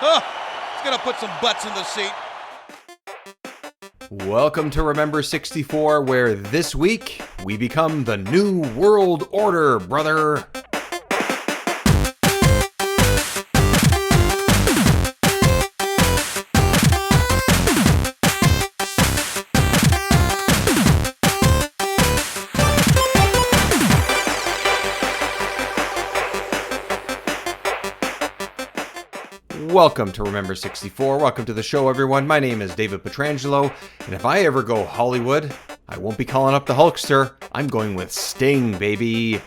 Oh, it's gonna put some butts in the seat. Welcome to Remember 64, where this week we become the New World Order, brother. Welcome to Remember 64. Welcome to the show, everyone. My name is David Petrangelo, and if I ever go Hollywood, I won't be calling up the Hulkster. I'm going with Sting, baby.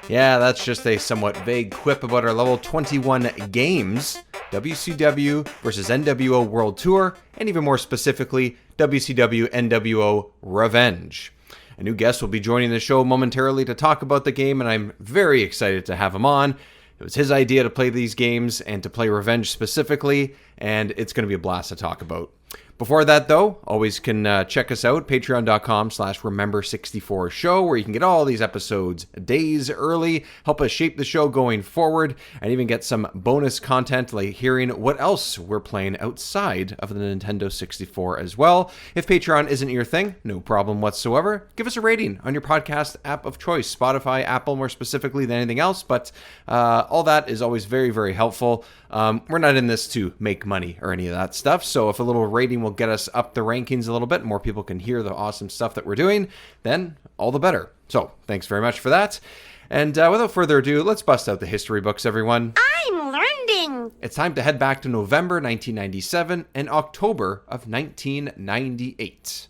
Yeah, that's just a somewhat vague quip about our level 21 games, WCW versus NWO World Tour, and even more specifically, WCW NWO Revenge. A new guest will be joining the show momentarily to talk about the game, and I'm very excited to have him on. It was his idea to play these games and to play Revenge specifically, and it's going to be a blast to talk about. Before that, though, always can check us out, patreon.com/Remember64show, where you can get all these episodes days early, help us shape the show going forward, and even get some bonus content like hearing what else we're playing outside of the Nintendo 64 as well. If Patreon isn't your thing, no problem whatsoever. Give us a rating on your podcast app of choice, Spotify, Apple more specifically than anything else, but all that is always very, very helpful. We're not in this to make money or any of that stuff, so if a little rating will get us up the rankings a little bit, more people can hear the awesome stuff that we're doing, then all the better. So thanks very much for that. And without further ado, let's bust out the history books, everyone. I'm learning. It's time to head back to November 1997 and October of 1998.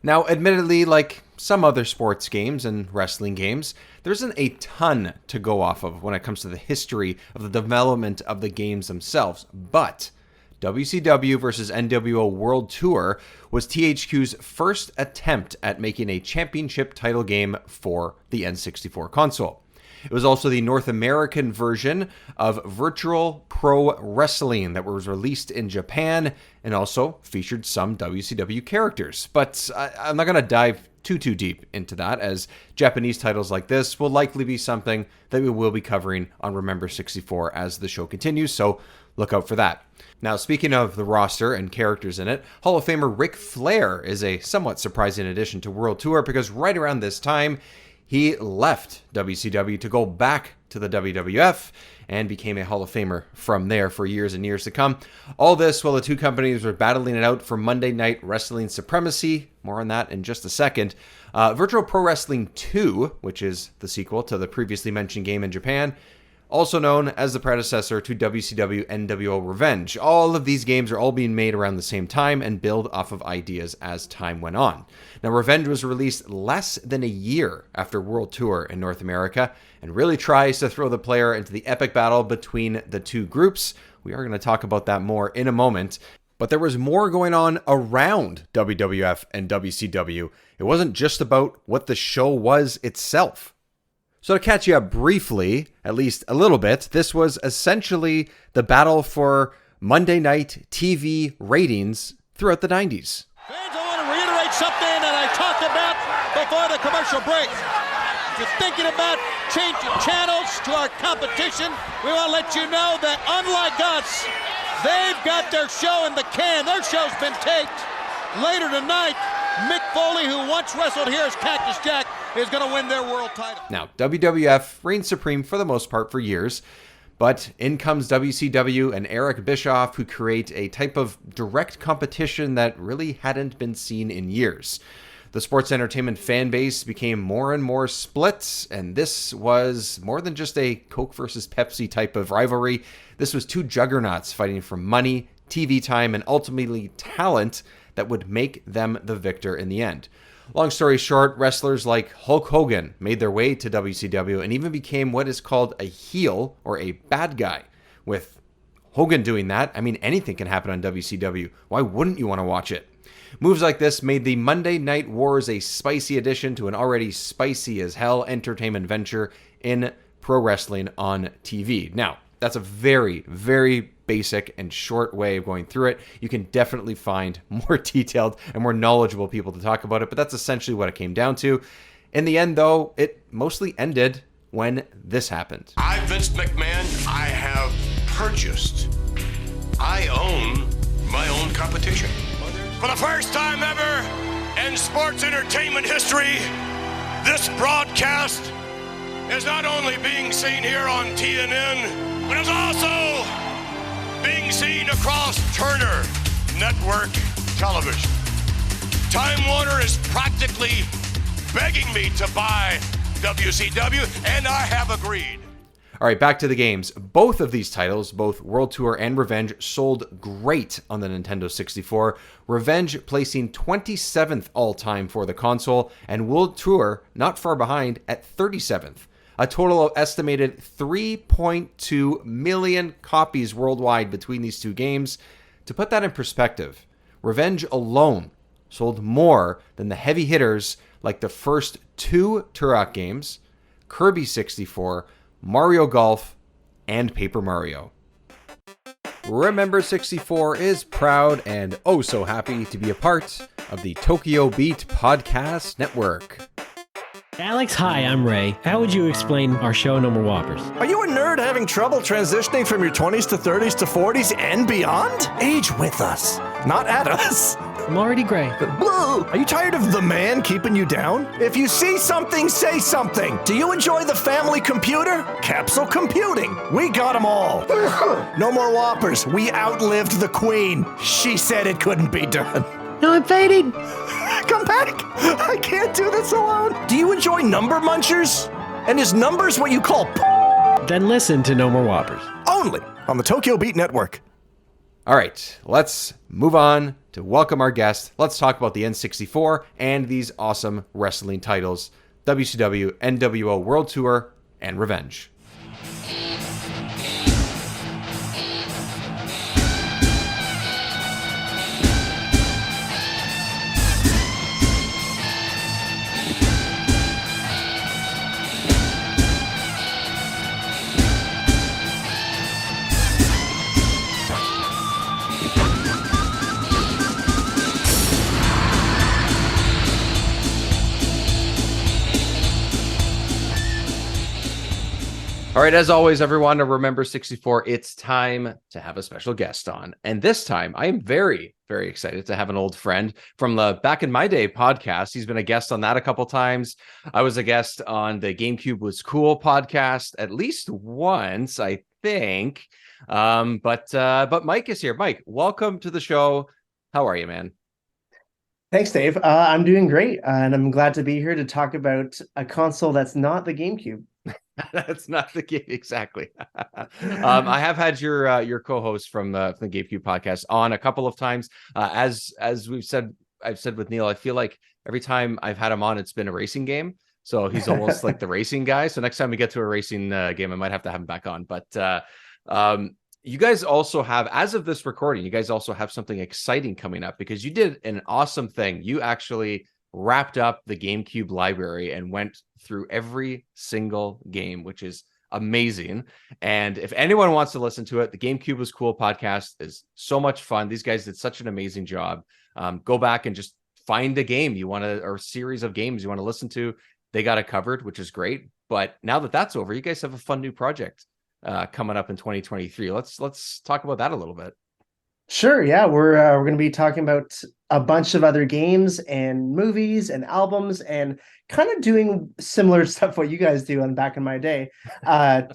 Now, admittedly, like some other sports games and wrestling games, there isn't a ton to go off of when it comes to the history of the development of the games themselves, but WCW vs. NWO World Tour was THQ's first attempt at making a championship title game for the N64 console. It was also the North American version of Virtual Pro Wrestling that was released in Japan and also featured some WCW characters. But I'm not going to dive too deep into that, as Japanese titles like this will likely be something that we will be covering on Remember 64 as the show continues, so look out for that. Now, speaking of the roster and characters in it, Hall of Famer Ric Flair is a somewhat surprising addition to World Tour because right around this time, he left WCW to go back to the WWF and became a Hall of Famer from there for years and years to come. All this while the two companies were battling it out for Monday Night Wrestling supremacy. More on that in just a second. Virtual Pro Wrestling 2, which is the sequel to the previously mentioned game in Japan, also known as the predecessor to WCW NWO Revenge. All of these games are all being made around the same time and build off of ideas as time went on. Now, Revenge was released less than a year after World Tour in North America and really tries to throw the player into the epic battle between the two groups. We are going to talk about that more in a moment. But there was more going on around WWF and WCW. It wasn't just about what the show was itself. So to catch you up briefly, at least a little bit, this was essentially the battle for Monday night TV ratings throughout the 90s. Fans, I want to reiterate something that I talked about before the commercial break. If you're thinking about changing channels to our competition, we want to let you know that unlike us, they've got their show in the can. Their show's been taped. Later tonight, Mick Foley, who once wrestled here as Cactus Jack, is going to win their world title. Now, WWF reigned supreme for the most part for years, but in comes WCW and Eric Bischoff, who create a type of direct competition that really hadn't been seen in years. The sports entertainment fan base became more and more split, and this was more than just a Coke versus Pepsi type of rivalry. This was two juggernauts fighting for money, TV time, and ultimately talent that would make them the victor in the end. Long story short, wrestlers like Hulk Hogan made their way to WCW and even became what is called a heel or a bad guy. With Hogan doing that, I mean, anything can happen on WCW. Why wouldn't you want to watch it? Moves like this made the Monday Night Wars a spicy addition to an already spicy as hell entertainment venture in pro wrestling on TV. Now, that's a very, very basic and short way of going through it. You can definitely find more detailed and more knowledgeable people to talk about it, but that's essentially what it came down to. In the end, though, it mostly ended when this happened. I, Vince McMahon, I have purchased competition. For the first time ever in sports entertainment history, this broadcast is not only being seen here on TNN, but it's also being seen across Turner Network Television. Time Warner is practically begging me to buy WCW, and I have agreed. All right, back to the games. Both of these titles, both World Tour and Revenge, sold great on the Nintendo 64. Revenge placing 27th all-time for the console, and World Tour not far behind at 37th. A total of estimated 3.2 million copies worldwide between these two games. To put that in perspective, Revenge alone sold more than the heavy hitters like the first two Turok games, Kirby 64, Mario Golf, and Paper Mario. Remember 64 is proud and oh so happy to be a part of the Tokyo Beat Podcast Network. Alex, hi, I'm Ray. How would you explain our show, No More Whoppers? Are you a nerd having trouble transitioning from your 20s to 30s to 40s and beyond? Age with us, not at us. I'm already gray. Are you tired of the man keeping you down? If you see something, say something. Do you enjoy the family computer? Capsule computing. We got them all. No more Whoppers. We outlived the queen. She said it couldn't be done. No, I'm fading. Come back. I can't do this alone. Do you enjoy number munchers? And is numbers what you call Then listen to No More Whoppers. Only on the Tokyo Beat Network. All right, let's move on to welcome our guest. Let's talk about the N64 and these awesome wrestling titles, WCW, NWO World Tour, and Revenge. All right, as always, everyone, to Remember 64, it's time to have a special guest on. And this time, I am very, very excited to have an old friend from the Back in My Day podcast. He's been a guest on that a couple times. I was a guest on the Gamecube Was Cool podcast at least once, I think. But Mike is here. Mike, welcome to the show. How are you, man? Thanks, Dave. I'm doing great, and I'm glad to be here to talk about a console that's not the GameCube. That's not the game exactly. I have had your co-host from the GameCube podcast on a couple of times. As I've said with Neil, I feel like every time I've had him on, it's been a racing game. So he's almost like the racing guy. So next time we get to a racing game, I might have to have him back on. But you guys also have, as of this recording, you guys also have something exciting coming up because you did an awesome thing. You actually wrapped up the GameCube library and went through every single game, which is amazing. And if anyone wants to listen to it, the GameCube Was Cool podcast is so much fun. These guys did such an amazing job. Go back and just find a game you want to, or series of games you want to listen to. They got it covered, which is great. But now that that's over, you guys have a fun new project coming up in 2023. Let's talk about that a little bit. Sure, yeah, we're going to be talking about a bunch of other games and movies and albums and kind of doing similar stuff what you guys do on Back in My Day.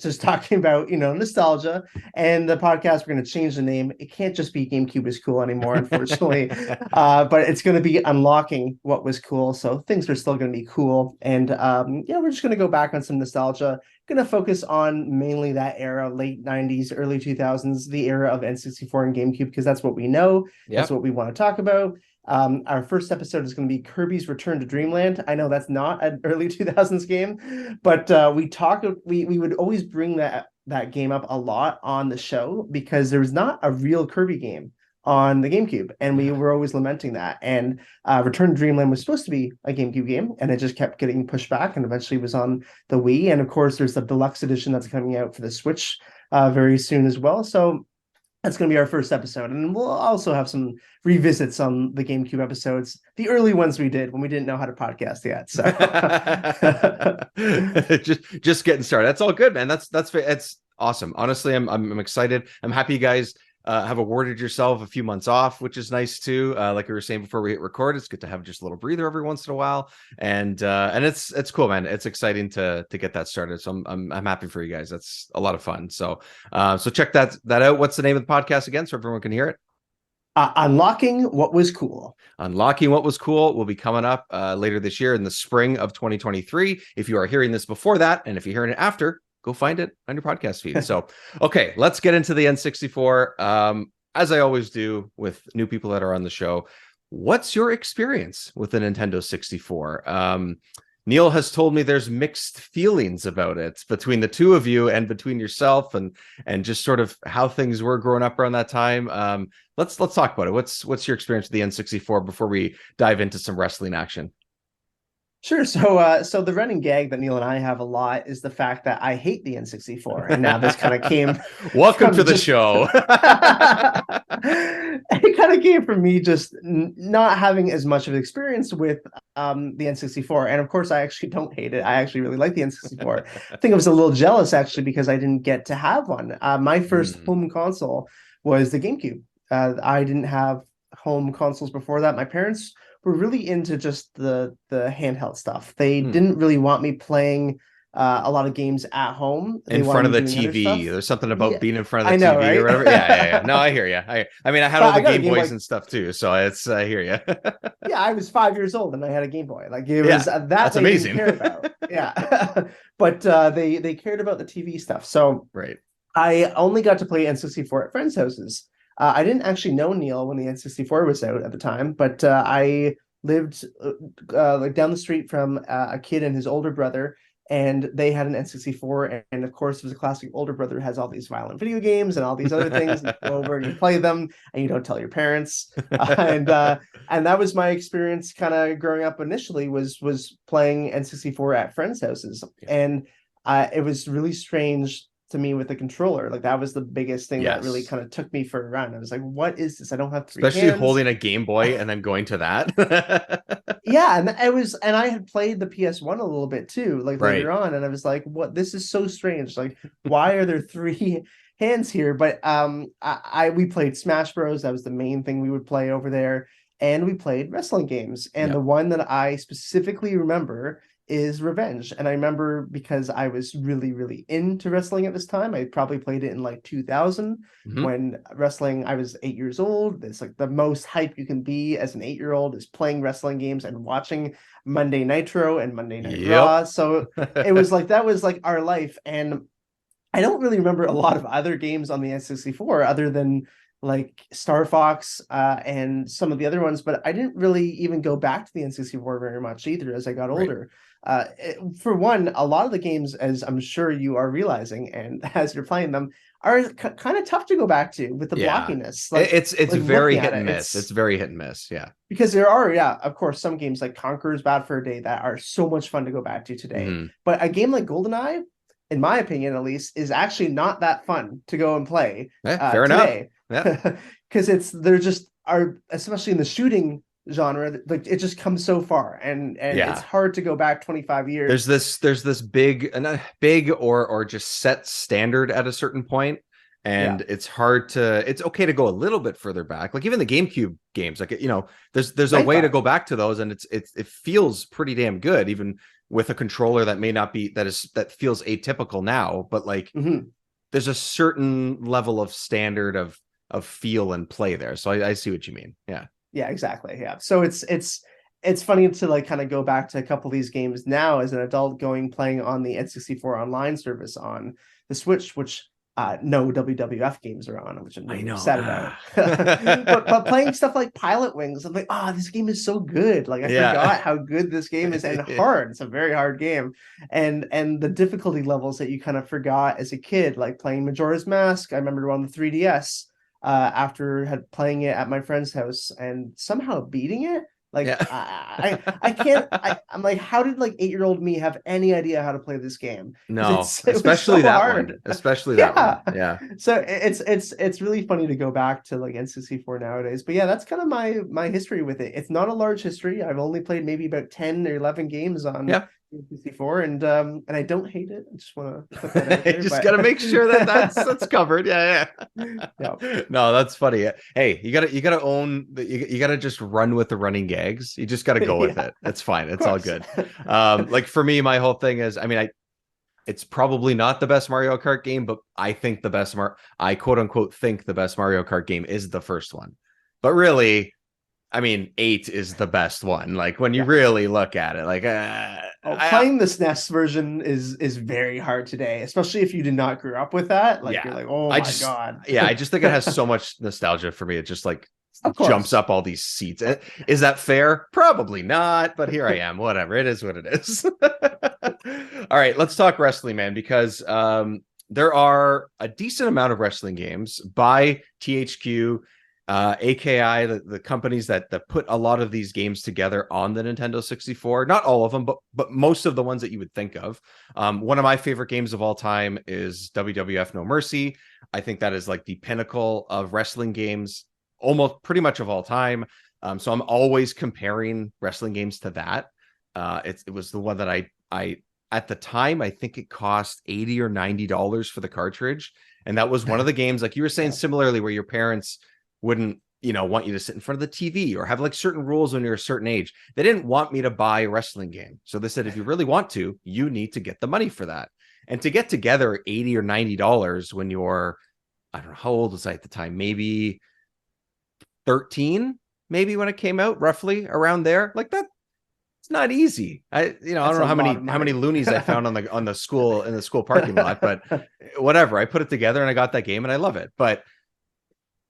Just talking about, nostalgia. And the podcast, we're going to change the name. It can't just be GameCube Was Cool anymore, unfortunately. But it's going to be unlocking what was cool. So things are still going to be cool. And we're just going to go back on some nostalgia. Going to focus on mainly that era, late 90s, early 2000s, the era of N64 and GameCube, because that's what we know. Yep. That's what we want to talk about. Our first episode is going to be Kirby's Return to Dreamland. I know that's not an early 2000s game, but we would always bring that game up a lot on the show because there was not a real Kirby game on the GameCube, and we were always lamenting that. And Return to Dreamland was supposed to be a GameCube game, and it just kept getting pushed back, and eventually was on the Wii. And of course, there's the deluxe edition that's coming out for the Switch very soon as well. So that's going to be our first episode, and we'll also have some revisits on the GameCube episodes, the early ones we did when we didn't know how to podcast yet. So just getting started. That's all good, man. That's awesome. Honestly, I'm excited. I'm happy you guys have awarded yourself a few months off, which is nice too. Like we were saying before we hit record, it's good to have just a little breather every once in a while, and it's cool, man. It's exciting to get that started. So I'm happy for you guys. That's a lot of fun. So check that out. What's the name of the podcast again, so everyone can hear it? Unlocking What Was Cool. Unlocking What Was Cool will be coming up later this year in the spring of 2023. If you are hearing this before that, and if you're hearing it after, go find it on your podcast feed. So, okay, let's get into the N64. As I always do with new people that are on the show, what's your experience with the Nintendo 64? Neil has told me there's mixed feelings about it between the two of you and between yourself and just sort of how things were growing up around that time. Let's talk about it. What's your experience with the N64 before we dive into some wrestling action? Sure. So the running gag that Neil and I have a lot is the fact that I hate the N64, and now this kind of came. Welcome to the show. It kind of came from me just not having as much of an experience with the N64, and of course, I actually don't hate it. I actually really like the N64. I think I was a little jealous actually because I didn't get to have one. My first home console was the GameCube. I didn't have home consoles before that. My parents were really into just the handheld stuff. They didn't really want me playing a lot of games at home. In front of the TV. There's something about being in front of the TV, right? Or whatever. Yeah. No, I hear you. I mean, I had all the Game Boys and stuff too, so I hear you. Yeah, I was 5 years old and I had a Game Boy. Like it was that's amazing. Care about. Yeah, but they cared about the TV stuff. So right. I only got to play N64 at friends' houses. I didn't actually know Neil when the N64 was out at the time, but I lived like down the street from a kid and his older brother, and they had an N64. And of course, it was a classic older brother has all these violent video games and all these other things. You go over and you play them, and you don't tell your parents. And that was my experience, kind of growing up. Initially, was playing N64 at friends' houses, and it was really strange to me with the controller. Like that was the biggest thing that really kind of took me for a run. I was like, what is this? I don't have three Especially hands. holding a Game Boy and then going to that. Yeah, and I had played the PS1 a little bit too, like later on, and I was like, what, this is so strange. Like, why are there three hands here? But we played Smash Bros. That was the main thing we would play over there. And we played wrestling games. And the one that I specifically remember is Revenge. And I remember because I was really, really into wrestling at this time. I probably played it in like 2000 when wrestling, I was 8 years old. It's like the most hype you can be as an 8-year-old is playing wrestling games and watching Monday Nitro and Monday Night Raw. So it was like, that was like our life. And I don't really remember a lot of other games on the N64 other than like Star Fox and some of the other ones, but I didn't really even go back to the N64 very much either as I got older. For one, a lot of the games, as I'm sure you are realizing, and as you're playing them, are kind of tough to go back to with the blockiness. Like, it's like very hit and miss. It's very hit and miss. Yeah, because there are, of course, some games like Conqueror's Bad for a Day that are so much fun to go back to today. But a game like GoldenEye, in my opinion at least, is actually not that fun to go and play. Fair today. Enough. Because they're just are, especially in the shooting genre, like it just comes so far, and it's hard to go back 25 years. There's this big or just set standard at a certain point, and it's hard to. It's okay to go a little bit further back, like even the GameCube games. Like there's a way to go back to those, and it feels pretty damn good, even with a controller that may not be that feels atypical now, but like there's a certain level of standard of feel and play there. So I see what you mean. Yeah, exactly. Yeah. So it's funny to like kind of go back to a couple of these games now as an adult playing on the N64 online service on the Switch, which no WWF games are on, which I'm really upset about. but playing stuff like Pilot Wings, I'm like, this game is so good. Like I forgot how good this game is, and hard. It's a very hard game, and the difficulty levels that you kind of forgot as a kid, like playing Majora's Mask. I remember on the 3DS after playing it at my friend's house and somehow beating it. Like I can't. I'm like, how did like 8-year-old me have any idea how to play this game? No, especially that one. Especially that one. Yeah. So it's really funny to go back to like N64 nowadays. But yeah, that's kind of my history with it. It's not a large history. I've only played maybe about 10 or 11 games on N64, and I don't hate it. I just want to put that out there. Just got to make sure that that's covered. Yeah. Yeah. No, that's funny. Hey, you gotta own you gotta just run with the running gags. You just gotta go with Yeah. it. That's fine. It's all good. Like for me, my whole thing is, I mean, it's probably not the best Mario Kart game, but I think I quote unquote think the best Mario Kart game is the first one. But really, I mean, 8 is the best one. Like when you really look at it, like playing the SNES version is very hard today, especially if you did not grow up with that. Like you're like, oh my god. Yeah, I just think it has so much nostalgia for me. It just like jumps up all these seats. Is that fair? Probably not, but here I am. Whatever. It is what it is. All right, let's talk wrestling, man, because there are a decent amount of wrestling games by THQ, AKI, the companies that put a lot of these games together on the Nintendo 64. Not all of them, but most of the ones that you would think of. One of my favorite games of all time is WWF No Mercy. I think that is like the pinnacle of wrestling games, almost pretty much of all time. So I'm always comparing wrestling games to that. It was the one that I at the time, I think it cost $80 or $90 for the cartridge. And that was one of the games, like you were saying, similarly, where your parents wouldn't, want you to sit in front of the TV or have like certain rules when you're a certain age. They didn't want me to buy a wrestling game. So they said, if you really want to, you need to get the money for that. And to get together $80 or $90 when you're, I don't know, how old was I at the time? Maybe 13, maybe when it came out, roughly around there. Like that, it's not easy. I don't know how many loonies I found in the school parking lot, but whatever. I put it together and I got that game and I love it. But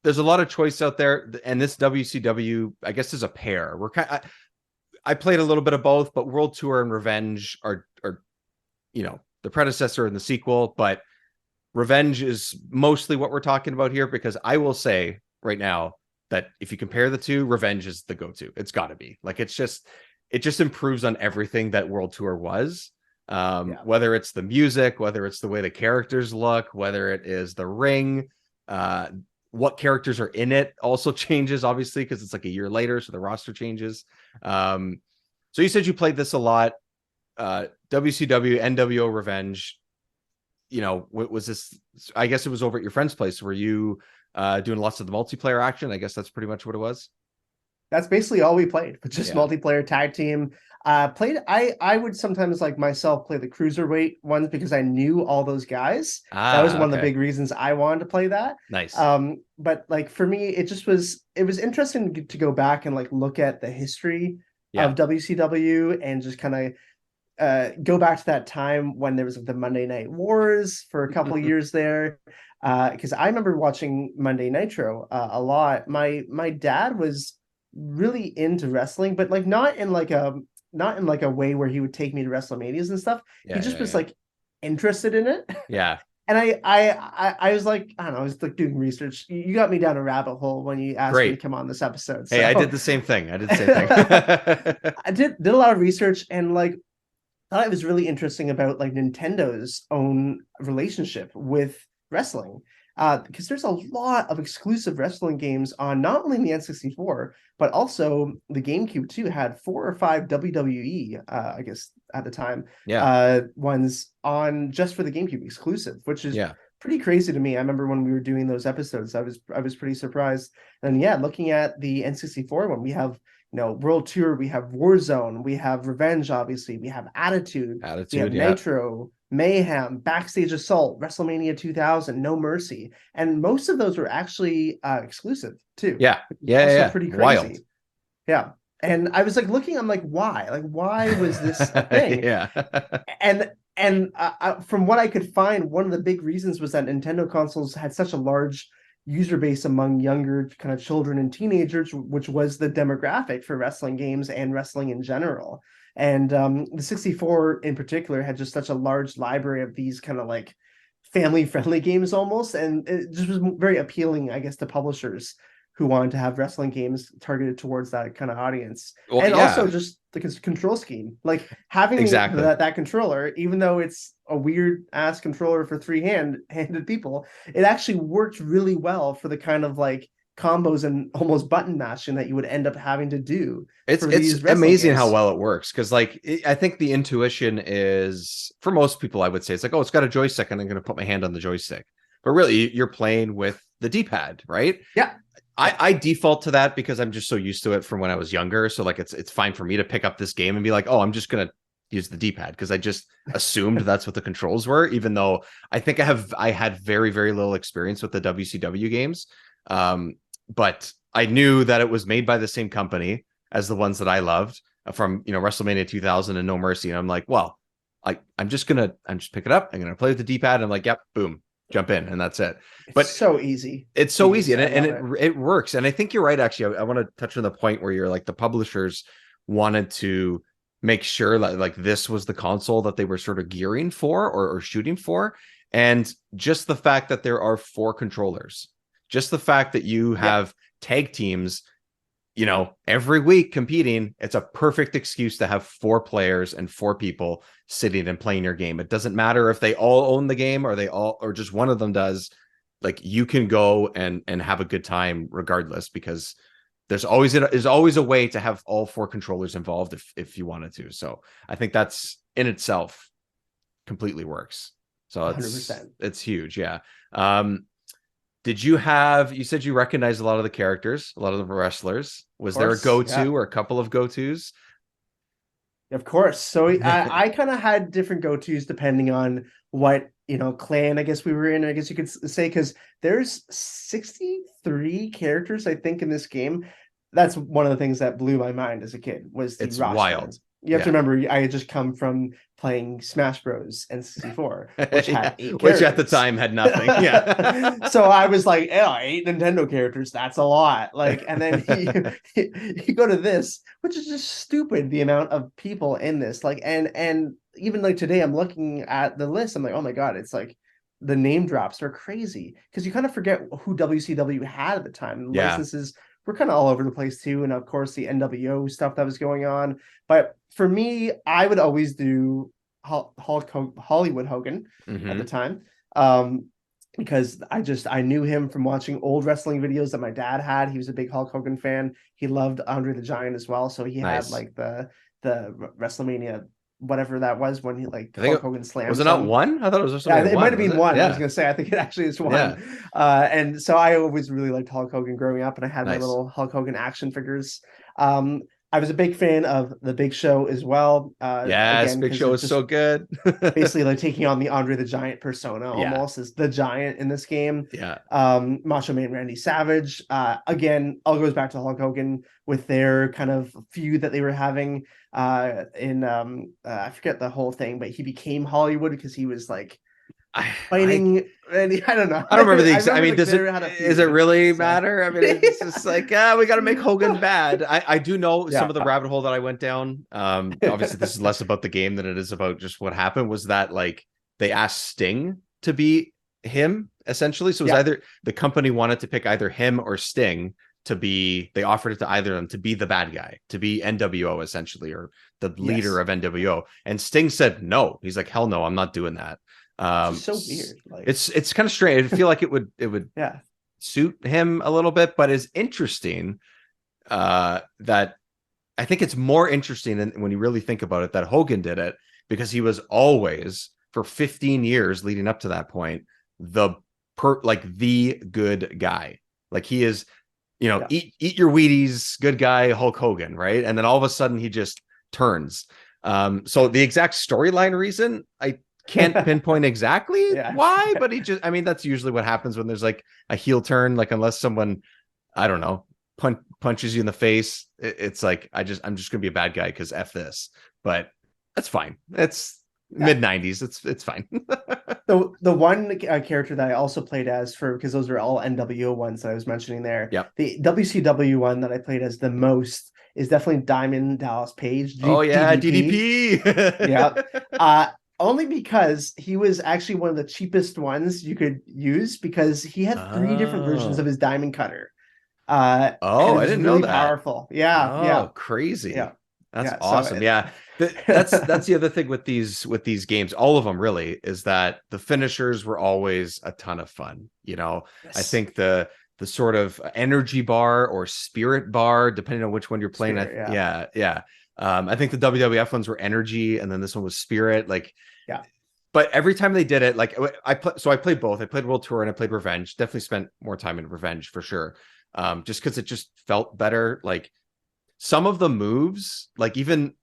there's a lot of choice out there, and this WCW, I guess, is a pair. I played a little bit of both, but World Tour and Revenge are the predecessor and the sequel, but Revenge is mostly what we're talking about here, because I will say right now that if you compare the two, Revenge is the go-to. It's got to be. Like it just improves on everything that World Tour was. Whether it's the music, whether it's the way the characters look, whether it is the ring, what characters are in it also changes, obviously, because it's like a year later, so the roster changes. So you said you played this a lot. WCW, NWO Revenge. Was this? I guess it was over at your friend's place. Were you doing lots of the multiplayer action? I guess that's pretty much what it was. That's basically all we played, but just multiplayer tag team. I would sometimes like myself play the cruiserweight ones because I knew all those guys. That was one of the big reasons I wanted to play that. Nice. But like for me, it was interesting to go back and like look at the history of WCW and just kind of go back to that time when there was like the Monday Night Wars for a couple of years there. Because I remember watching Monday Nitro a lot. My dad was really into wrestling, but like not in like a way where he would take me to WrestleManias and stuff. He just was like interested in it. Yeah. And I was like, I don't know, I was like doing research. You got me down a rabbit hole when you asked me to come on this episode. So. Hey, I did the same thing. I did a lot of research and like thought it was really interesting about like Nintendo's own relationship with wrestling. Because there's a lot of exclusive wrestling games on not only the N64, but also the GameCube too had 4 or 5 WWE, I guess at the time, ones on just for the GameCube exclusive, which is pretty crazy to me. I remember when we were doing those episodes, I was pretty surprised. And looking at the N64 one, we have World Tour, we have Warzone, we have Revenge, obviously, we have Attitude, we have Nitro, Mayhem, Backstage Assault, WrestleMania 2000, No Mercy, and most of those were actually exclusive too. Pretty crazy. Wild. Yeah, and I was like looking, I'm like, why? Like, why was this a thing? And from what I could find, one of the big reasons was that Nintendo consoles had such a large user base among younger kind of children and teenagers, which was the demographic for wrestling games and wrestling in general. And the 64 in particular had just such a large library of these kind of like family-friendly games almost. And it just was very appealing, I guess, to publishers who wanted to have wrestling games targeted towards that kind of audience. Well, and also just the control scheme. Like having that controller, even though it's a weird-ass controller for three-handed people, it actually worked really well for the kind of like combos and almost button mashing that you would end up having to do. It's amazing how well it works, because like I think the intuition is, for most people, I would say it's like, oh, it's got a joystick and I'm going to put my hand on the joystick, but really you're playing with the D-pad, right? Yeah. I default to that because I'm just so used to it from when I was younger. So like it's fine for me to pick up this game and be like, oh, I'm just gonna use the D-pad, because I just assumed that's what the controls were, even though I think I had very, very little experience with the WCW games. But I knew that it was made by the same company as the ones that I loved from, WrestleMania 2000 and No Mercy. And I'm like, well, I'm just pick it up. I'm going to play with the D-pad. And I'm like, yep, boom, jump in. And that's it. But it's so easy. It's so easy. And it works. And I think you're right. Actually, I want to touch on the point where you're like, the publishers wanted to make sure that like this was the console that they were sort of gearing for or shooting for. And just the fact that there are 4 controllers, just the fact that you have tag teams, every week competing, it's a perfect excuse to have 4 players and 4 people sitting and playing your game. It doesn't matter if they all own the game or just one of them does. Like, you can go and have a good time regardless, because there's always a way to have all 4 controllers involved if you wanted to. So I think that's in itself completely works. So it's huge. Yeah. You said you recognized a lot of the characters, a lot of the wrestlers. Was there a go-to or a couple of go-tos? Of course. So I kind of had different go-tos depending on what, clan I guess we were in, I guess you could say, because there's 63 characters, I think, in this game. That's one of the things that blew my mind as a kid, was the roster. Wild. You have to remember, I had just come from playing Smash Bros. N64, which had 8 characters. Which at the time had nothing. Yeah. So I was like, 8 Nintendo characters, that's a lot. Like, and then you go to this, which is just stupid, the amount of people in this. Like, and even like today, I'm looking at the list, I'm like, oh my God, it's like the name drops are crazy, because you kind of forget who WCW had at the time. Licenses were kind of all over the place too, and of course the NWO stuff that was going on. But for me, I would always do Hollywood Hogan at the time, because I knew him from watching old wrestling videos that my dad had. He was a big Hulk Hogan fan. He loved Andre the Giant as well, so he had like the WrestleMania, whatever that was, when he Hulk Hogan slammed. Was it not 1? I thought it was WrestleMania 1. It might have been 1. Yeah. I was gonna say, I think it actually is 1. Yeah. And so I always really liked Hulk Hogan growing up, and I had my little Hulk Hogan action figures. I was a big fan of the Big Show as well. Big Show is so good. Basically, like taking on the Andre the Giant persona almost as the Giant in this game. Yeah. Macho Man Randy Savage. Again, all goes back to Hulk Hogan with their kind of feud that they were having. I forget the whole thing, but he became Hollywood because he was like fighting. I don't know. I don't remember the exact. I mean, does it really matter? I mean, it's just like, we got to make Hogan bad. I do know some of the rabbit hole that I went down. Obviously, this is less about the game than it is about just what happened. Was that like they asked Sting to be him essentially? So it was either the company wanted to pick either him or Sting to be. They offered it to either of them to be the bad guy, to be NWO essentially, or the leader of NWO. And Sting said no. He's like, hell no, I'm not doing that. It's so weird. Like, it's kind of strange. I feel like it would suit him a little bit, but it's interesting that I think it's more interesting when you really think about it that Hogan did it, because he was always, for 15 years leading up to that point, the good guy. Like, he is, eat your Wheaties, good guy, Hulk Hogan, right? And then all of a sudden he just turns. So the exact storyline reason, I can't pinpoint exactly why, but that's usually what happens when there's like a heel turn, like unless someone, I don't know, punches you in the face, it's like, I'm just gonna be a bad guy because F this. But that's fine. It's mid-90s. It's fine. The one character that I also played as, because those are all NWO ones that I was mentioning there. Yeah. The WCW one that I played as the most is definitely Diamond Dallas Page. DDP. Yeah. Only because he was actually one of the cheapest ones you could use, because he had 3 different versions of his diamond cutter. I didn't know that. Powerful. Yeah. Crazy. Yeah. That's awesome. That's the other thing with these games, all of them really, is that the finishers were always a ton of fun. Yes. I think the the sort of energy bar or spirit bar, depending on which one you're playing. Spirit, Yeah. I think the WWF ones were energy, and then this one was spirit. Like, yeah. But every time they did it, like I played both. I played World Tour and I played Revenge. Definitely spent more time in Revenge for sure. Just because it just felt better. Like some of the moves, like even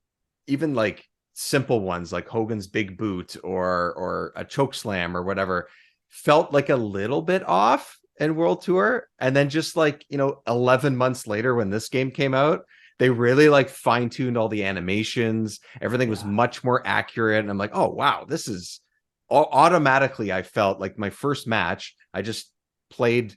like simple ones like Hogan's big boot or a choke slam or whatever, felt like a little bit off in World Tour. And then just like, 11 months later when this game came out, they really like fine-tuned all the animations. Everything was much more accurate. And I'm like, oh, wow, this is automatically. I felt like my first match, I just played.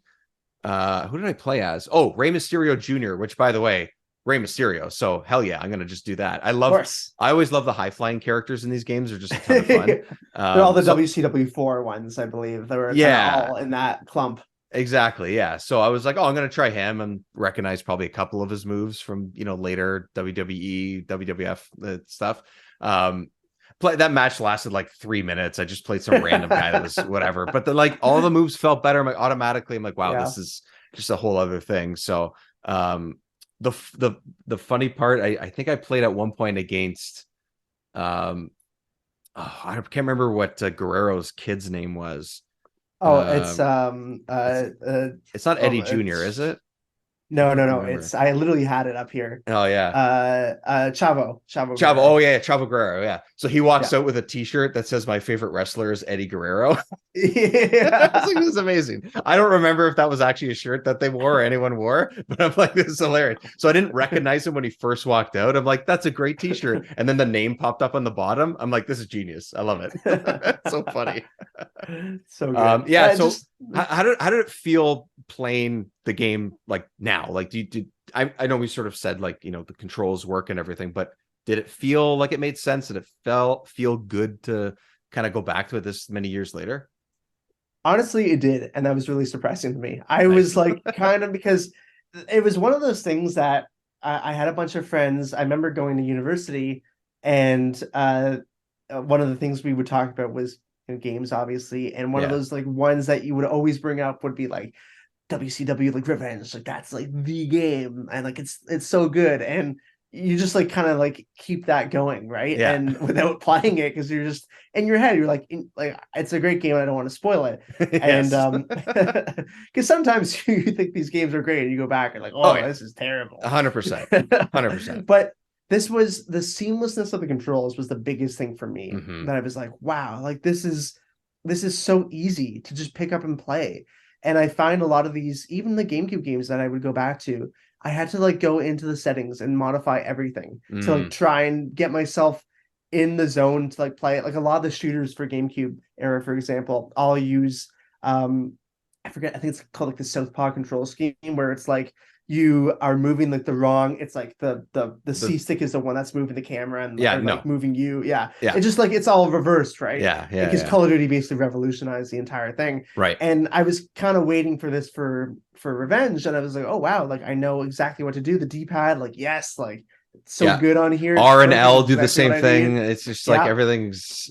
Who did I play as? Oh, Rey Mysterio Jr., which, by the way, Rey Mysterio. So hell yeah, I'm going to just do that. I always love the high flying characters in these games. They're just a ton of fun. They're all the WCW4 ones, I believe. They were all in that clump. Exactly. Yeah. So I was like, oh, I'm going to try him and recognize probably a couple of his moves from, later WWE, WWF stuff. That match lasted like 3 minutes. I just played some random guy that was whatever, but all the moves felt better. I'm like, wow, this is just a whole other thing. So, the funny part, I think I played at one point against, I can't remember what Guerrero's kid's name was. It's not Eddie Jr., is it? No. I literally had it up here. Oh yeah. Chavo. Oh yeah, Chavo Guerrero. Yeah. So he walks out with a T-shirt that says "My favorite wrestler is Eddie Guerrero." Yeah, I was like, this is amazing. I don't remember if that was actually a shirt that they wore or anyone wore, but I'm like, this is hilarious. So I didn't recognize him when he first walked out. I'm like, that's a great T-shirt, and then the name popped up on the bottom. I'm like, this is genius. I love it. So funny. So good. So how did it feel playing the game like now? Like, I know we sort of said like, the controls work and everything, but did it feel like it made sense? Did it feel good to kind of go back to it this many years later? Honestly, it did, and that was really surprising to me. I was like, kind of, because it was one of those things that I had a bunch of friends. I remember going to university, and one of the things we would talk about was games, obviously, and one of those like ones that you would always bring up would be like WCW, like Revenge, like that's like the game, and like it's so good, and you just like kind of like keep that going, right? And without playing it, because you're just in your head, you're like it's a great game, and I don't want to spoil it. And because sometimes you think these games are great, and you go back and like, this is terrible. 100%. But this was the seamlessness of the controls was the biggest thing for me. That I was like, wow, like this is so easy to just pick up and play. And I find a lot of these, even the GameCube games that I would go back to, I had to like go into the settings and modify everything to like try and get myself in the zone to like play it. Like a lot of the shooters for GameCube era, for example, I'll use I think it's called like the Southpaw control scheme, where it's like you are moving like the wrong, it's like the C stick is the one that's moving the camera and like moving you. It's just like it's all reversed, right? Because Call of Duty basically revolutionized the entire thing, right? And I was kind of waiting for this for Revenge, and I was like, oh wow, like I know exactly what to do. The D-pad, like like it's so good on here. R and L do the same thing. It's just like everything's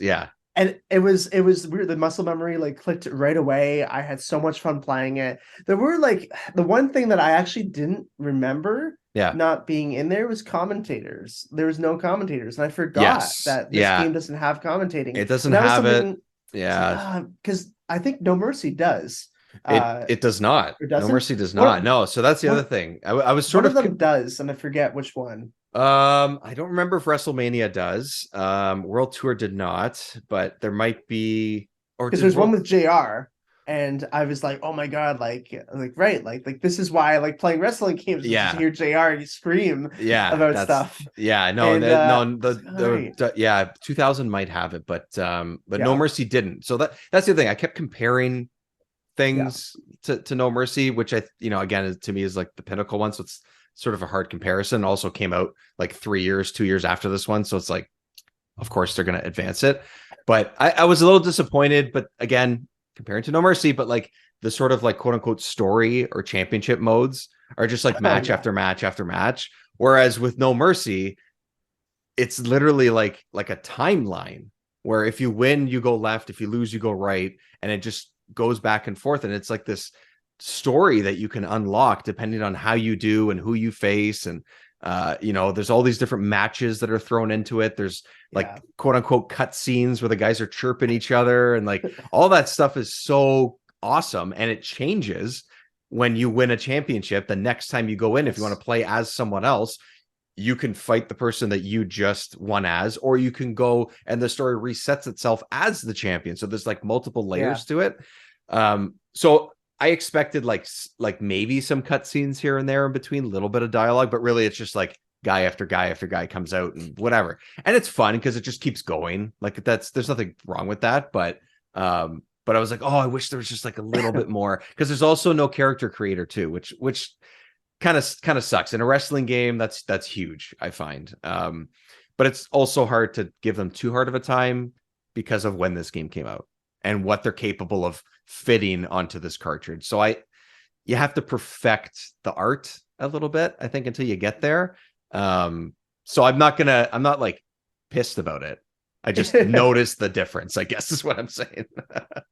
And it was weird. The muscle memory like clicked right away. I had so much fun playing it. There were like the one thing that I actually didn't remember not being in there was commentators. There was no commentators, and I forgot that this game doesn't have commentating. It doesn't have it. Because I think No Mercy does. It does not. No Mercy does not. No. So that's the other thing. I was sort of them does, and I forget which one. I don't remember if WrestleMania does. World Tour did not, but there might be, or because there's one with JR, and I was like, oh my god, like this is why I like playing wrestling games. To hear JR scream about stuff. The 2000 might have it, but No Mercy didn't. So that's the thing. I kept comparing things to No Mercy, which again to me is like the pinnacle one. So it's sort of a hard comparison. Also came out like 2 years after this one. So it's like, of course they're going to advance it. But I was a little disappointed, but again, comparing to No Mercy, but like the sort of like quote unquote story or championship modes are just like match after match after match. Whereas with No Mercy, it's literally like a timeline where if you win, you go left, if you lose, you go right. And it just goes back and forth. And it's like this story that you can unlock depending on how you do and who you face. And there's all these different matches that are thrown into it. There's like quote unquote cut scenes where the guys are chirping each other, and like all that stuff is so awesome. And it changes when you win a championship. The next time you go in, if you want to play as someone else, you can fight the person that you just won as, or you can go and the story resets itself as the champion. So there's like multiple layers to it. So I expected like maybe some cutscenes here and there in between, a little bit of dialogue, but really it's just like guy after guy after guy comes out and whatever. And it's fun because it just keeps going. Like there's nothing wrong with that. But I was like, oh, I wish there was just like a little bit more, because there's also no character creator too, which kind of sucks in a wrestling game. That's huge, I find. But it's also hard to give them too hard of a time because of when this game came out and what they're capable of fitting onto this cartridge. So you have to perfect the art a little bit, I think, until you get there. So I'm not like pissed about it. I just noticed the difference, I guess, is what I'm saying.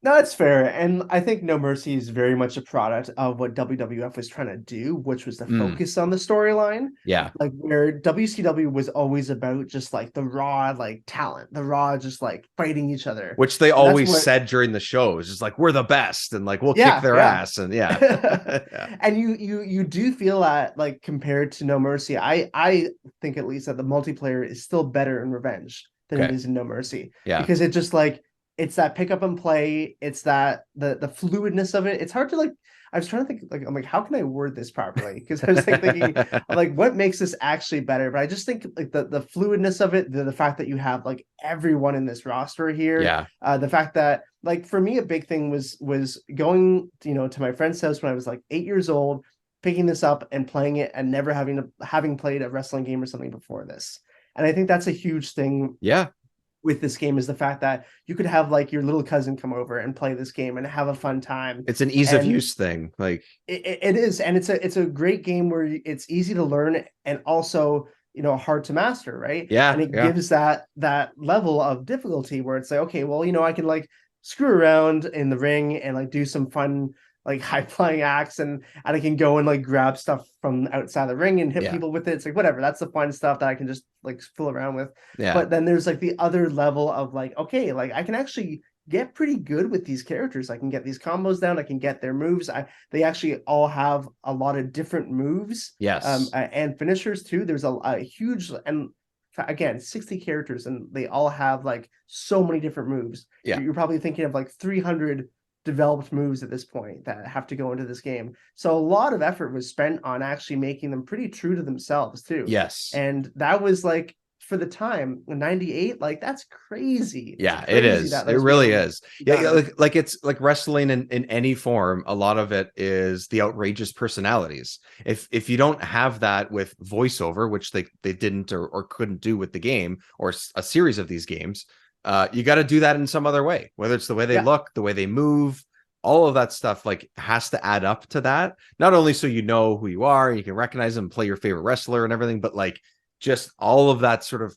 No, it's fair. And I think No Mercy is very much a product of what WWF was trying to do, which was to focus on the storyline. Yeah. Like where WCW was always about just like the raw, like talent, the raw, just like fighting each other. Which they always said during the shows, is like, we're the best and like, we'll kick their ass. And And you do feel that, like, compared to No Mercy, I think at least that the multiplayer is still better in Revenge than it is in No Mercy. Yeah. Because it just like, it's that pick up and play. It's that the fluidness of it. It's hard to like, I was trying to think, like, I'm like, how can I word this properly? Because I was like thinking like, what makes this actually better? But I just think like the fluidness of it, the fact that you have like everyone in this roster here. Yeah. The fact that, like, for me, a big thing was going, to my friend's house when I was like 8 years old, picking this up and playing it, and never having played a wrestling game or something before this. And I think that's a huge thing with this game, is the fact that you could have like your little cousin come over and play this game and have a fun time. It's an ease of use thing. Like it is. And it's a great game where it's easy to learn and also, hard to master. Right. Yeah. And it gives that level of difficulty where it's like, okay, well, I can like screw around in the ring and like do some fun, like high flying acts, and I can go and like grab stuff from outside the ring and hit people with it. It's like, whatever, that's the fun stuff that I can just like fool around with. But then there's like the other level of like, okay, like I can actually get pretty good with these characters. I can get these combos down. I can get their moves. They actually all have a lot of different moves. Yes. And finishers too. There's a huge, and again, 60 characters, and they all have like so many different moves. Yeah. You're probably thinking of like 300 developed moves at this point that have to go into this game. So a lot of effort was spent on actually making them pretty true to themselves too. Yes. And that was like, for the time, 98, like that's crazy. Yeah, it is. It really is. Yeah, like it's like wrestling in any form. A lot of it is the outrageous personalities. If you don't have that with voiceover, which they didn't or couldn't do with the game or a series of these games, you got to do that in some other way, whether it's the way they look, the way they move, all of that stuff like has to add up to that. Not only so you know who you are, you can recognize them, play your favorite wrestler and everything, but like just all of that sort of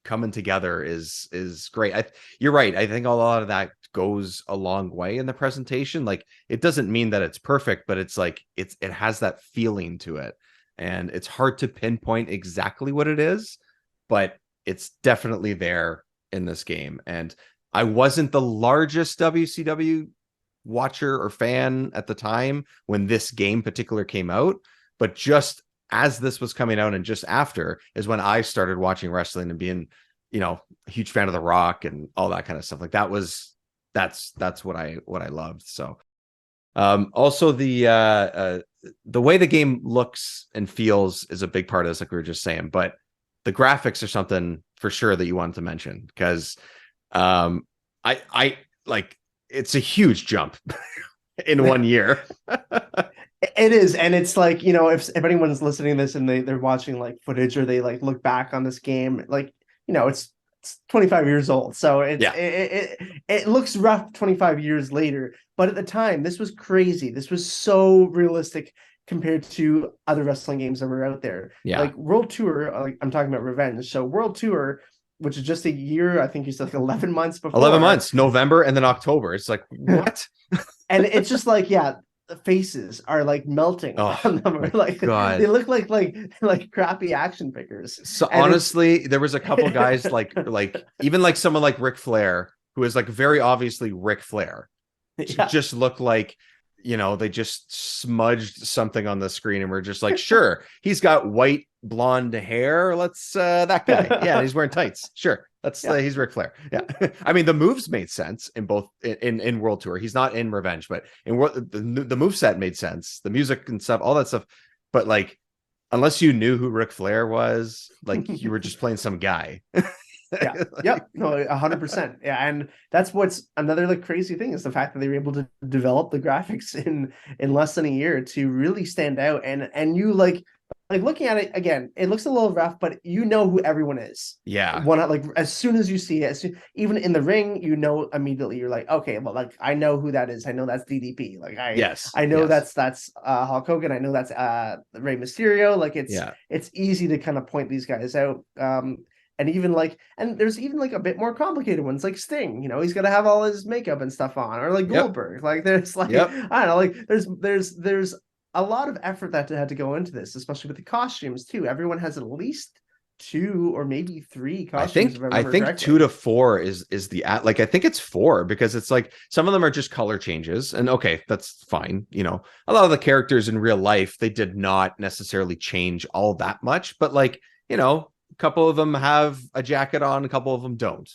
coming together is great. You're right. I think a lot of that goes a long way in the presentation. Like it doesn't mean that it's perfect, but it's like it has that feeling to it, and it's hard to pinpoint exactly what it is, but it's definitely there in this game. And I wasn't the largest WCW watcher or fan at the time when this game particular came out, but just as this was coming out and just after is when I started watching wrestling and being, a huge fan of The Rock and all that kind of stuff. Like that's what I loved. So also the way the game looks and feels is a big part of this, like we were just saying, but the graphics are something for sure that you wanted to mention, because I like, it's a huge jump in 1 year. It is. And it's like, if anyone's listening to this and they're watching like footage or they like look back on this game, like, it's 25 years old. So it looks rough 25 years later. But at the time, this was crazy. This was so realistic compared to other wrestling games that were out there. Yeah. Like World Tour, like I'm talking about Revenge. So World Tour, which is just a year, I think you said like 11 months before. 11 months, November and then October. It's like, what? And it's just like, faces are like melting on them, or like God. they look like crappy action figures. So And honestly, there was a couple guys like even like someone like Ric Flair, who is like very obviously Ric Flair, yeah. just look like, they just smudged something on the screen and we're just like, sure, he's got white blonde hair. Let's that guy. Yeah, he's wearing tights. Sure. He's Ric Flair. Yeah. I mean, the moves made sense in both in World Tour. He's not in Revenge, but in the move set made sense. The music and stuff, all that stuff. But like, unless you knew who Ric Flair was, like you were just playing some guy. Yeah. Yep. No, 100%. Yeah. And that's what's another like crazy thing is the fact that they were able to develop the graphics in less than a year to really stand out. And you like looking at it again, it looks a little rough, but you know who everyone is. Yeah. Like as soon as you see it, even in the ring, immediately you're like, okay, well, like I know who that is. I know that's DDP. Like I know that's Hulk Hogan. I know that's Rey Mysterio. Like it's easy to kind of point these guys out. And even and there's even like a bit more complicated ones like Sting, he's got to have all his makeup and stuff on, or like Goldberg. Like there's I don't know, like there's a lot of effort that had to go into this, especially with the costumes too. Everyone has at least 2 or maybe 3 costumes. I think correctly. 2 to 4 is the I think it's 4 because it's like some of them are just color changes, and okay, that's fine. A lot of the characters in real life, they did not necessarily change all that much, but like a couple of them have a jacket on, a couple of them don't.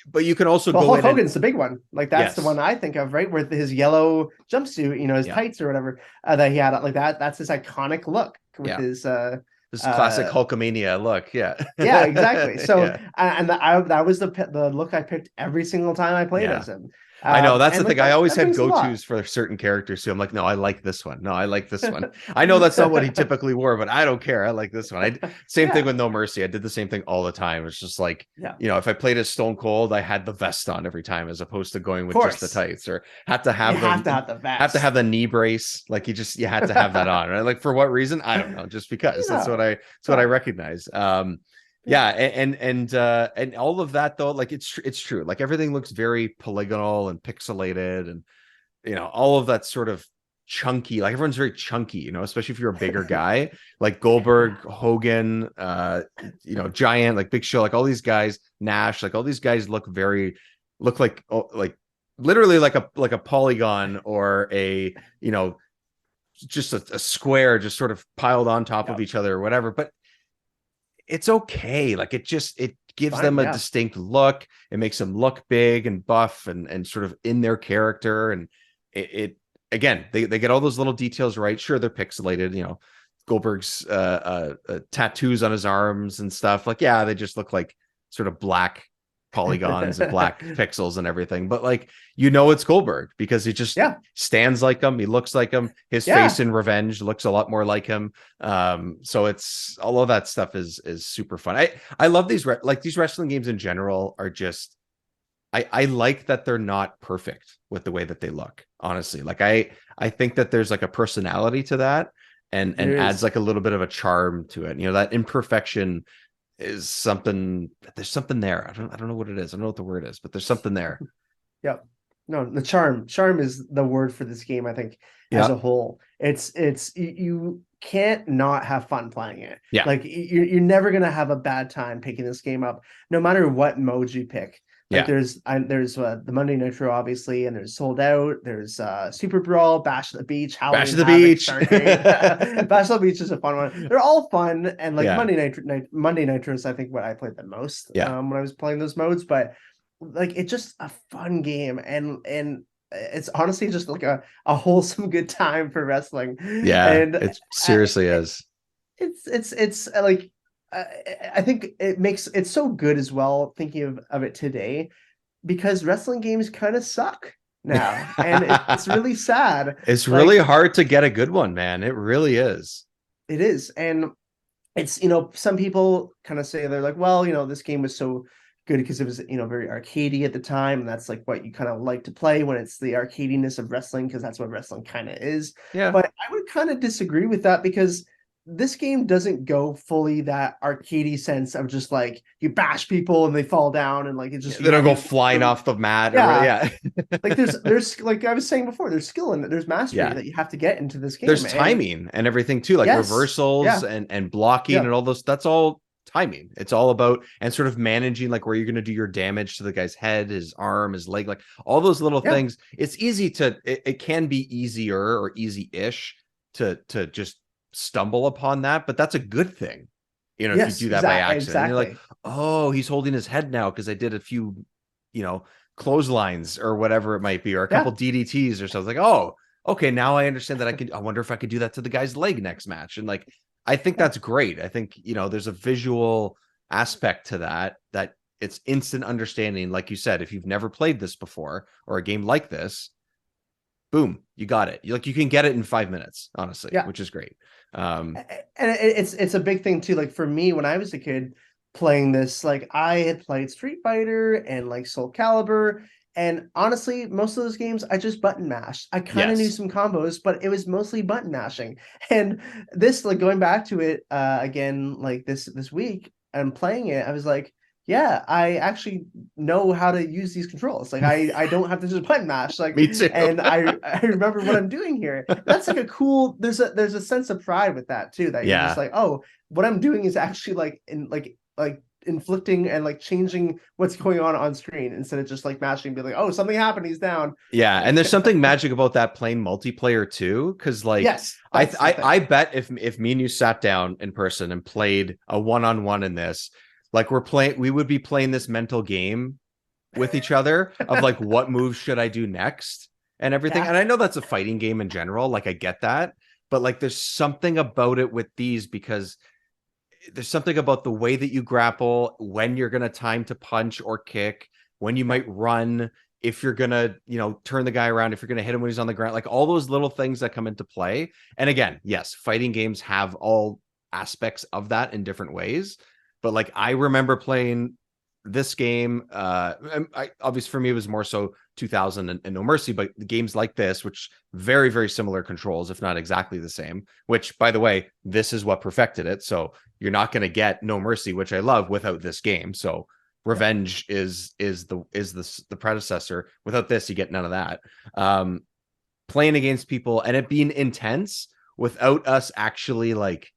But you can also go Hulk in. Hogan's the big one. Like that's the one I think of, right? Where his yellow jumpsuit, his tights or whatever that he had, like that. That's his iconic look with his classic Hulkamania look. Yeah. Yeah, exactly. So that was the look I picked every single time I played as him. I know that's the thing. I always had go-tos for certain characters. So I'm like, no, I like this one. No, I like this one. I know that's not what he typically wore, but I don't care. I like this one. Same thing with No Mercy. I did the same thing all the time. It's just like, if I played as Stone Cold, I had the vest on every time, as opposed to going with just the tights, or have to have the vest. Have to have the knee brace. Like you had to have that on, right? Like for what reason? I don't know. Just because that's what I recognize. And all of that though, like it's true. Like everything looks very polygonal and pixelated, and all of that sort of chunky. Like everyone's very chunky, especially if you're a bigger guy, like Goldberg, Hogan, Giant, like Big Show, like all these guys, Nash, like all these guys look like literally like a polygon, or a just a square just sort of piled on top of each other or whatever. But it's okay. Like it gives them a distinct look. It makes them look big and buff and sort of in their character. And it again, they get all those little details right. Sure, they're pixelated, Goldberg's tattoos on his arms and stuff. Like, yeah, they just look like sort of black polygons and black pixels and everything, but like it's Goldberg because he just stands like him, he looks like him, his face in Revenge looks a lot more like him. So it's all of that stuff is super fun. I love these these wrestling games in general are just I like that they're not perfect with the way that they look, honestly. Like I think that there's like a personality to that, and adds like a little bit of a charm to it. That imperfection is something. There's something there. I don't know what it is. I don't know what the word is, but there's something there. Yep. No, the charm is the word for this game, I think, as a whole. It's you can't not have fun playing it. Yeah. Like you're never gonna have a bad time picking this game up, no matter what mode you pick. Like there's the Monday Nitro, obviously, and there's Sold Out. There's Super Brawl, Bash at the Beach, Bash at the Beach. Bash at the Beach is a fun one. They're all fun, and like Monday Nitro is I think what I played the most when I was playing those modes. But like it's just a fun game, and it's honestly just like a wholesome good time for wrestling. Yeah, and it seriously is. It's like. I think it's so good as well thinking of it today, because wrestling games kind of suck now, and it's really sad. It's really hard to get a good one, man. It really is. It is, and it's some people kind of say, they're like, well, this game was so good because it was very arcadey at the time, and that's like what you kind of like to play when it's the arcadiness of wrestling, because that's what wrestling kind of is. Yeah, but I would kind of disagree with that, because this game doesn't go fully that arcadey sense of just like you bash people and they fall down and like it just They don't go flying off the mat. Yeah. Like there's like I was saying before, there's skill in it, there's mastery that you have to get into this game. There's timing and everything too, like reversals and blocking and all those. That's all timing. It's all about and sort of managing like where you're going to do your damage to the guy's head, his arm, his leg, like all those little things. It's easy to it can be easier or easy-ish to just stumble upon that, but that's a good thing, you know, if you do that by accident. You're like, oh, he's holding his head now because I did a few, you know, clotheslines or whatever it might be, or a couple DDTs or something. Like, oh, okay, now I understand that I wonder if I could do that to the guy's leg next match. And like, I think that's great. I think, you know, there's a visual aspect to that it's instant understanding. Like you said, if you've never played this before or a game like this, boom, you got it. You can get it in 5 minutes, honestly, which is great. And it's a big thing too. Like for me, when I was a kid playing this, like I had played Street Fighter and like Soul Calibur, and honestly, most of those games I just button mashed. I kind of knew some combos, but it was mostly button mashing. And this, like going back to it again, like this week and playing it, I was like, yeah, I actually know how to use these controls. Like I don't have to just button mash. Like me too. And I remember what I'm doing here. That's like a cool. There's a sense of pride with that too. That you're just like, oh, what I'm doing is actually like inflicting and like changing what's going on screen instead of just like mashing and be like, oh, something happened, he's down. Yeah, and there's something magic about that playing multiplayer too, because like I bet if me and you sat down in person and played a one-on-one in this, like we would be playing this mental game with each other of like what moves should I do next and everything. And I know that's a fighting game in general, like I get that, but like there's something about it with these because there's something about the way that you grapple, when you're going to time to punch or kick, when you might run, if you're going to, you know, turn the guy around, if you're going to hit him when he's on the ground, like all those little things that come into play. And again, yes, fighting games have all aspects of that in different ways. But like, I remember playing this game, obviously for me, it was more so 2000 and No Mercy, but games like this, which very, very similar controls, if not exactly the same, which by the way, this is what perfected it. So you're not going to get No Mercy, which I love, without this game. So Revenge is the predecessor. Without this, you get none of that. Playing against people and it being intense without us actually like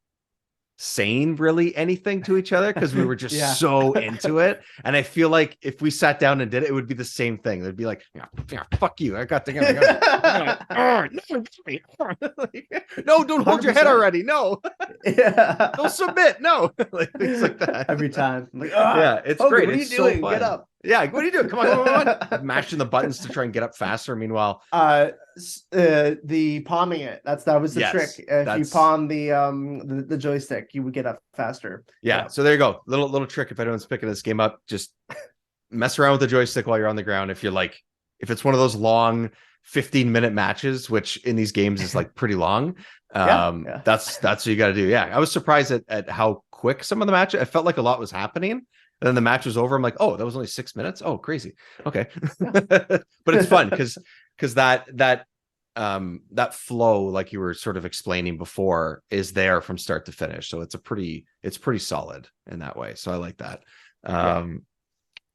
saying really anything to each other because we were just so into it. And I feel like if we sat down and did it, it would be the same thing. They'd be like, yeah, fuck you. I got the no, don't hold 100%. Your head already. No. Don't submit. No. Like things like that. Every time. I'm like, it's great. What are you doing? Get up. Yeah, what are you doing? Come on. Mashing the buttons to try and get up faster. Meanwhile, the palming it. That was the trick. If you palm the joystick, you would get up faster. Yeah. So there you go. Little trick. If anyone's picking this game up, just mess around with the joystick while you're on the ground. If it's one of those long 15-minute matches, which in these games is like pretty long. That's what you got to do. Yeah. I was surprised at how quick some of the matches. I felt like a lot was happening. And then the match was over. I'm like, oh, that was only 6 minutes. Oh, crazy. Okay. But it's fun because that flow, like you were sort of explaining before, is there from start to finish. So it's pretty solid in that way. So I like that.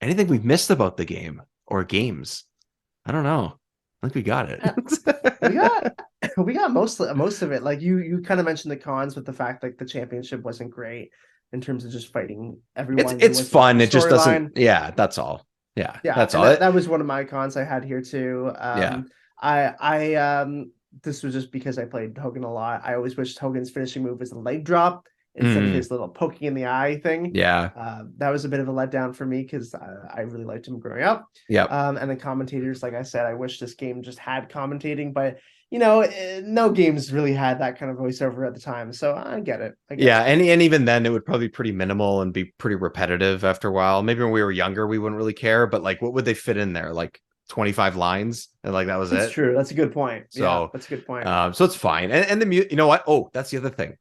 Anything we've missed about the game or games? I don't know. I think we got it. we got most of it. Like you kind of mentioned the cons with the fact like the championship wasn't great in terms of just fighting everyone. It's fun. It just doesn't. Yeah, that's all. Yeah, that's all. That was one of my cons I had here too. I this was just because I played Hogan a lot. I always wished Hogan's finishing move was a leg drop instead of his little poking in the eye thing. Yeah. That was a bit of a letdown for me because I really liked him growing up. Yeah. And the commentators, like I said, I wish this game just had commentating, but you know, no games really had that kind of voiceover at the time. So I get it. And even then it would probably be pretty minimal and be pretty repetitive after a while. Maybe when we were younger, we wouldn't really care, but like, what would they fit in there? Like 25 lines and like, that was That's true. That's a good point. So that's a good point. So it's fine. And the you know what? Oh, that's the other thing.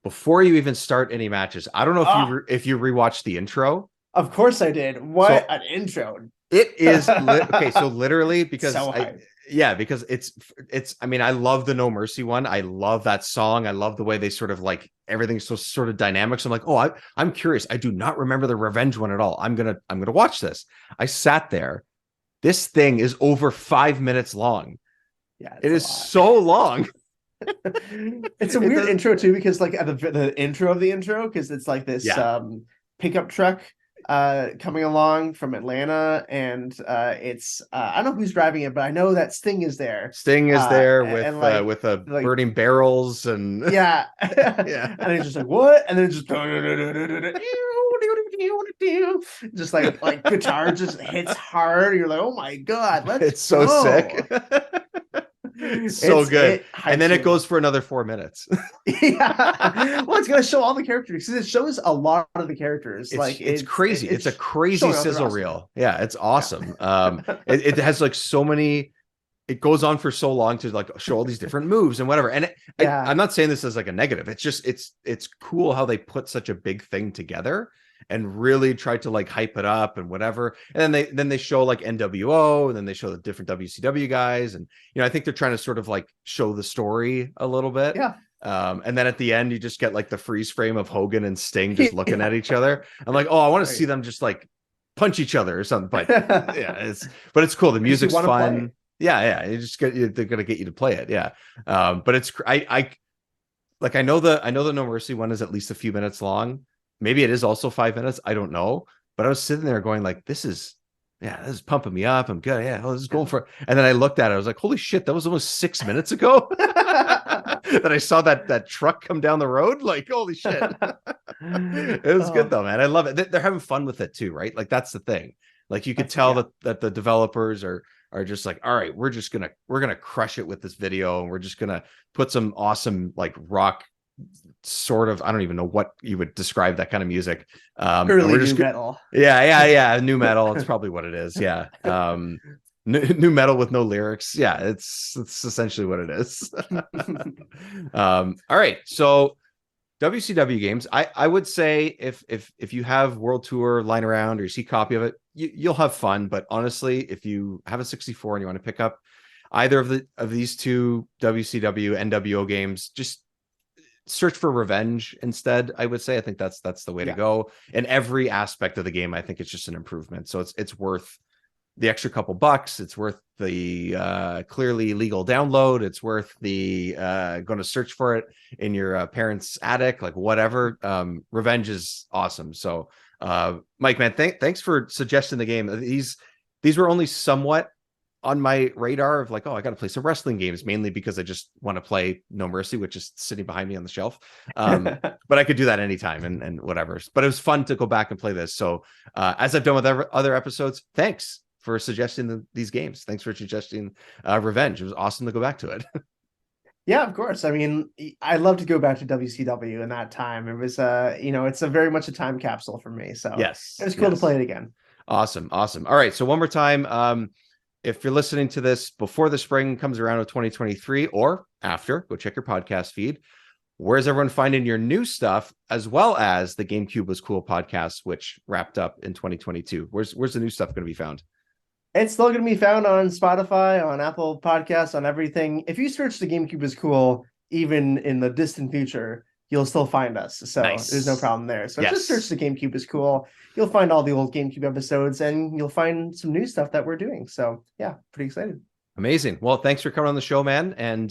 Before you even start any matches, I don't know if you rewatched the intro. Of course I did. What an intro. It is okay. So literally, because Yeah, because it's I mean, I love the No Mercy one. I love that song. I love the way they sort of like everything's so sort of dynamic. So I'm like, oh, I'm curious. I do not remember the Revenge one at all. I'm gonna watch this. I sat there. This thing is over 5 minutes long. Yeah, it is so long. It's a weird intro too, because like at the intro of the intro, because it's like this pickup truck coming along from Atlanta, and it's I don't know who's driving it, but I know that Sting is there. Sting is there with like, burning barrels and yeah. And it's just like, what? And then it's just like guitar just hits hard. You're like, oh my god, it's so go. Sick. It's so good. And then it goes for another 4 minutes. Yeah. Well, it's going to show all the characters, because it shows a lot of the characters. It's crazy. It's a crazy sizzle reel. Yeah, it's awesome. It has like so many. It goes on for so long to like show all these different moves and whatever. And I'm not saying this as like a negative. It's just it's cool how they put such a big thing together and really tried to like hype it up and whatever. And then they show like NWO, and then they show the different WCW guys. And, you know, I think they're trying to sort of like show the story a little bit. Yeah. And then at the end, you just get like the freeze frame of Hogan and Sting just looking at each other. I'm like, oh, I want to see them just like punch each other or something. But yeah, it's cool. The music's fun. Yeah. They're going to get you to play it. Yeah. But it's, I know the No Mercy one is at least a few minutes long. Maybe it is also 5 minutes. I don't know. But I was sitting there going like, this is pumping me up. I'm good. Yeah. This is going for it. And then I looked at it. I was like, holy shit, that was almost 6 minutes ago that I saw that truck come down the road. Like, holy shit. It was good though, man. I love it. They're having fun with it too, right? Like that's the thing. Like you could tell that the developers are just like, all right, we're gonna crush it with this video, and we're just gonna put some awesome like rock sort of, I don't even know what you would describe that kind of music. Early new metal. Yeah. New metal. It's probably what it is. Yeah. New metal with no lyrics. Yeah, it's essentially what it is. All right. So WCW games, I would say if you have World Tour lying around or you see a copy of it, you'll have fun. But honestly, if you have a 64 and you want to pick up either of these two WCW NWO games, just search for Revenge instead. I would say I think that's the way to go. In every aspect of the game, I think it's just an improvement. So it's worth the extra couple bucks. It's worth the clearly legal download. It's worth the going to search for it in your parents' attic, like whatever. Revenge is awesome. So Mike, man, thanks for suggesting the game. These were only somewhat on my radar of like, oh, I got to play some wrestling games, mainly because I just want to play No Mercy, which is sitting behind me on the shelf. But I could do that anytime and whatever. But it was fun to go back and play this. So as I've done with other episodes, thanks for suggesting these games. Thanks for suggesting Revenge. It was awesome to go back to it. Yeah, of course. I mean, I love to go back to WCW in that time. It was, it's a very much a time capsule for me. So yes, it was cool to play it again. Awesome. All right. So one more time, if you're listening to this before the spring comes around of 2023 or after, go check your podcast feed. Where's everyone finding your new stuff, as well as the Gamecube Was Cool podcast, which wrapped up in 2022? Where's the new stuff going to be found? It's still going to be found on Spotify, on Apple Podcasts, on everything. If you search the Gamecube Was Cool, even in the distant future, you'll still find us. So There's no problem there. So just search the Gamecube Was Cool. You'll find all the old GameCube episodes, and you'll find some new stuff that we're doing. So yeah, pretty excited. Amazing. Well, thanks for coming on the show, man. And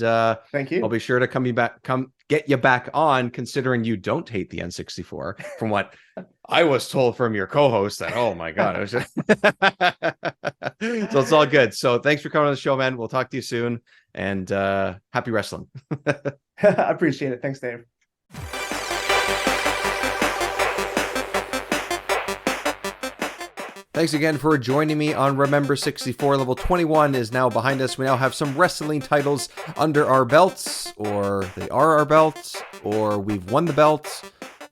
thank you. I'll be sure to come get you back on, considering you don't hate the N64, from what I was told from your co-host. That, oh my God, it was just... So it's all good. So thanks for coming on the show, man. We'll talk to you soon, and happy wrestling. I appreciate it. Thanks, Dave. Thanks again for joining me on Remember 64. Level 21 is now behind us. We now have some wrestling titles under our belts, or they are our belts, or we've won the belts.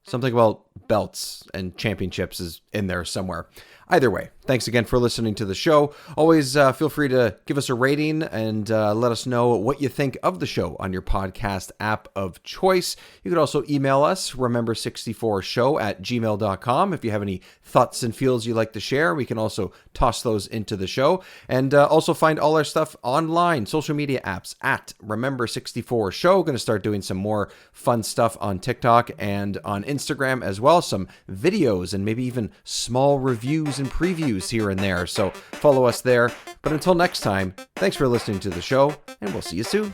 Something about belts and championships is in there somewhere. Either way, thanks again for listening to the show. Always feel free to give us a rating and let us know what you think of the show on your podcast app of choice. You could also email us, remember64show@gmail.com. If you have any thoughts and feels you'd like to share, we can also toss those into the show. And also find all our stuff online, social media apps at Remember64Show. Going to start doing some more fun stuff on TikTok and on Instagram as well. Some videos and maybe even small reviews and previews here and there. So follow us there. But until next time, thanks for listening to the show, and we'll see you soon.